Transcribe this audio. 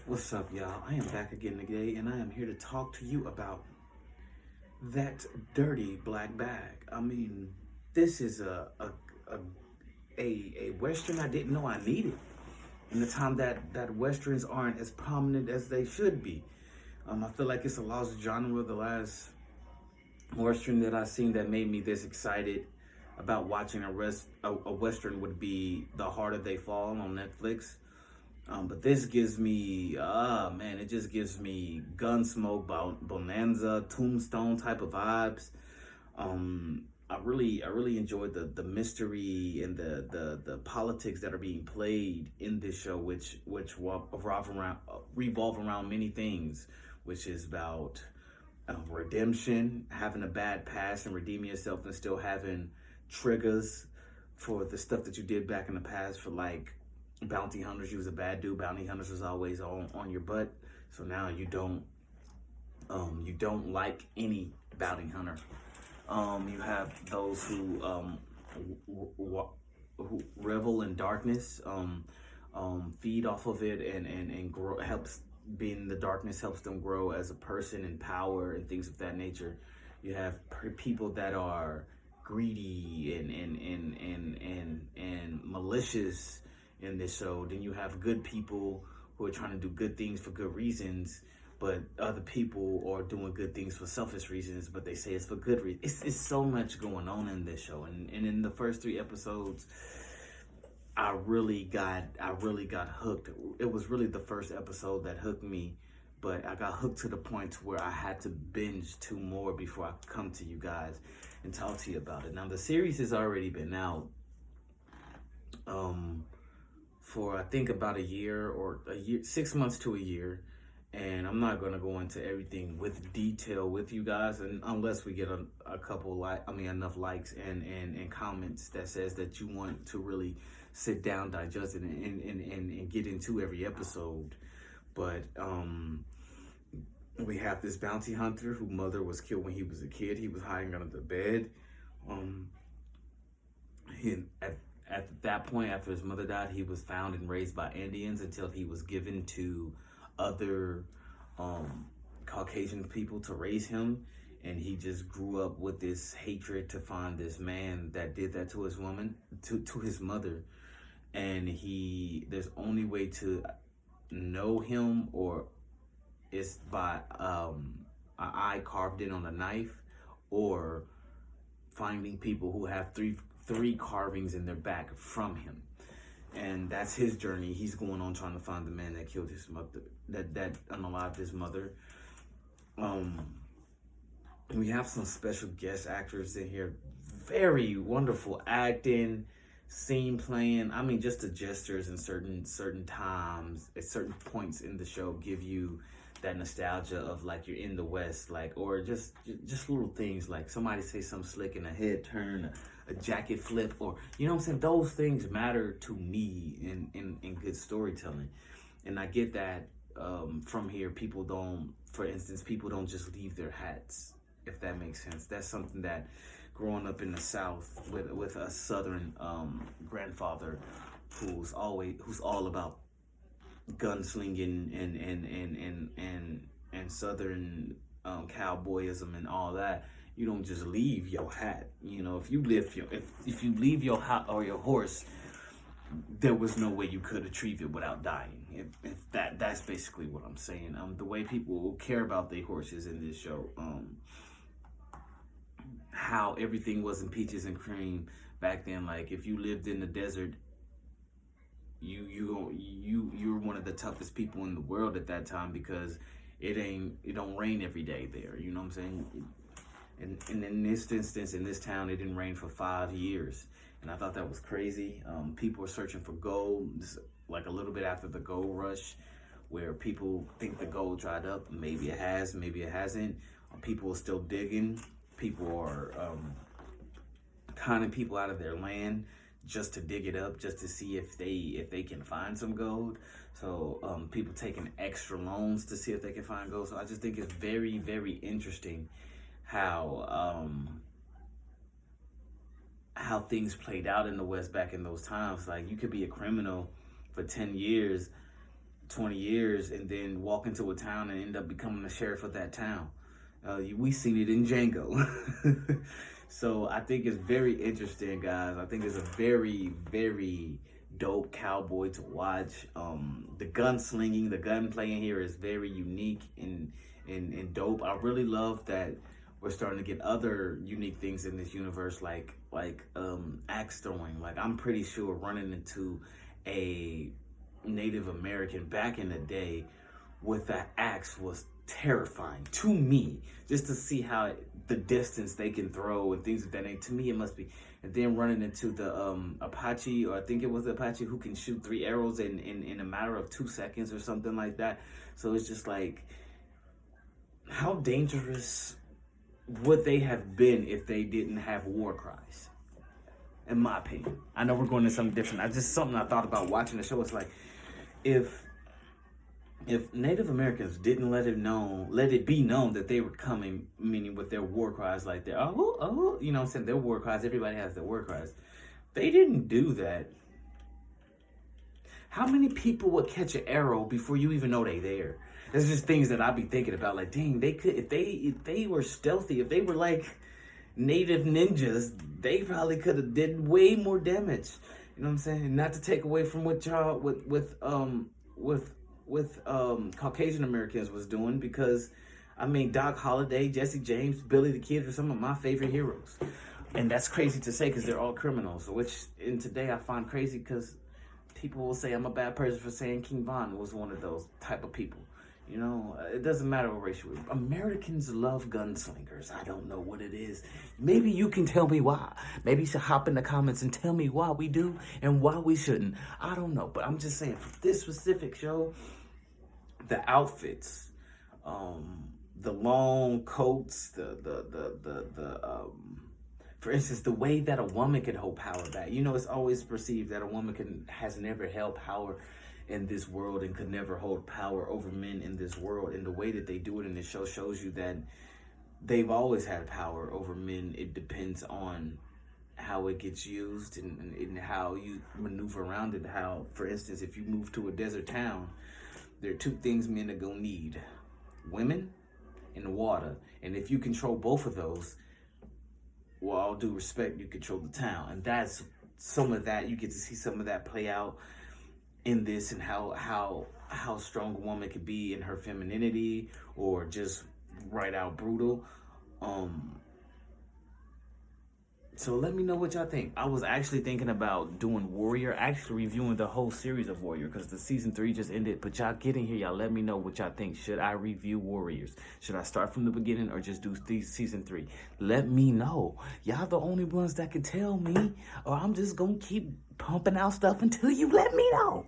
What's up, y'all? I am back again today, and I am here to talk to you about that dirty black bag. I mean, this is a western I didn't know I needed in the time that westerns aren't as prominent as they should be. I feel like it's a lost genre. The last western that I seen that made me this excited about watching a western would be The Harder They Fall on Netflix. But this gives me, man, it just gives me Gunsmoke, Bonanza, Tombstone type of vibes. I really enjoyed the mystery and the politics that are being played in this show, which revolve around many things, which is about redemption, having a bad past and redeeming yourself, and still having triggers for the stuff that you did back in the past. For like bounty hunters, you was a bad dude. Bounty hunters was always on your butt. So now you don't like any bounty hunter. You have those who revel in darkness, feed off of it, and grow, helps being in the darkness helps them grow as a person and power and things of that nature. You have people that are greedy and malicious in this show. Then you have good people who are trying to do good things for good reasons, but other people are doing good things for selfish reasons, but they say it's for good reasons. It's so much going on in this show, and in the first 3 episodes, I really got hooked. It was really the first episode that hooked me, but I got hooked to the point where I had to binge 2 more before I could come to you guys and talk to you about it. Now the series has already been out for I think about a year, or a year, 6 months to a year, and I'm not gonna go into everything with detail with you guys, and unless we get a couple enough likes and comments that says that you want to really sit down, digest it, and get into every episode. But we have this bounty hunter whose mother was killed when he was a kid. He was hiding under the bed. Um, he at that point, after his mother died, he was found and raised by Indians until he was given to other Caucasian people to raise him. And he just grew up with this hatred to find this man that did that to his woman, to his mother. And there's only way to know him, or it's by an eye carved in on a knife, or finding people who have three carvings in their back from him. And that's his journey. He's going on trying to find the man that killed his mother, that unalived his mother. We have some special guest actors in here. Very wonderful acting, scene playing. I mean, just the gestures in certain times, at certain points in the show, give you that nostalgia of like you're in the West, like, or just little things like somebody say something slick in a head turn, a jacket flip, or you know what I'm saying. Those things matter to me in good storytelling, and I get that from here. People don't, for instance, people don't just leave their hats, if that makes sense. That's something that growing up in the South with a Southern grandfather who's all about gunslinging and Southern cowboyism and all that. You don't just leave your hat. You know, if you leave your hat or your horse, there was no way you could retrieve it without dying. If that's basically what I'm saying. The way people care about their horses in this show, how everything wasn't peaches and cream back then. Like if you lived in the desert, you're one of the toughest people in the world at that time, because it don't rain every day there. You know what I'm saying? And in this instance, in this town, it didn't rain for 5 years, and I thought that was crazy. People are searching for gold, like a little bit after the gold rush, where people think the gold dried up. Maybe it has, maybe it hasn't. People are still digging. People are conning people out of their land just to dig it up, just to see if they can find some gold. So people taking extra loans to see if they can find gold. So I just think it's very, very interesting how things played out in the West back in those times. Like you could be a criminal for 10 years, 20 years and then walk into a town and end up becoming the sheriff of that town. We seen it in Django. So I think it's very interesting, guys. I think it's a very, very dope cowboy to watch. The gunslinging, the gunplay in here is very unique and dope. I really love that we're starting to get other unique things in this universe, like axe throwing. Like, I'm pretty sure running into a Native American back in the day with that axe was terrifying to me, just to see how the distance they can throw and things of that nature. To me, it must be. And then running into the Apache, or I think it was the Apache, who can shoot 3 arrows in a matter of 2 seconds or something like that. So it's just like, how dangerous would they have been if they didn't have war cries? In my opinion. I know we're going to something different. Something I thought about watching the show. It's like, if Native Americans didn't let it be known that they were coming, meaning with their war cries, like their you know what I'm saying, their war cries, everybody has their war cries. They didn't do that. How many people would catch an arrow before you even know they there? There's just things that I be thinking about, like, dang, they could, if they were stealthy, if they were like native ninjas, they probably could have did way more damage. You know what I'm saying? Not to take away from what y'all with Caucasian Americans was doing, because I mean, Doc Holliday, Jesse James, Billy the Kid are some of my favorite heroes. And that's crazy to say because they're all criminals, which in today I find crazy because people will say I'm a bad person for saying King Von was one of those type of people. You know, it doesn't matter what race you are. Americans love gunslingers. I don't know what it is. Maybe you can tell me why. Maybe you should hop in the comments and tell me why we do and why we shouldn't. I don't know, but I'm just saying, for this specific show, the outfits, the long coats, for instance, the way that a woman can hold power back. You know, it's always perceived that a woman has never held power in this world and could never hold power over men in this world. And the way that they do it in this show shows you that they've always had power over men. It depends on how it gets used and how you maneuver around it. How, for instance, if you move to a desert town, there are 2 things men are gonna need: women and water. And if you control both of those, well, all due respect, you control the town. And that's some of that. You get to see some of that play out in this, and how strong a woman could be in her femininity, or just right out brutal. So let me know what y'all think. I was actually thinking about doing Warrior, actually reviewing the whole series of Warrior, because the season 3 just ended. But y'all get in here, y'all let me know what y'all think. Should I review Warriors? Should I start from the beginning or just do season 3? Let me know. Y'all the only ones that can tell me, or I'm just gonna keep pumping out stuff until you let me know.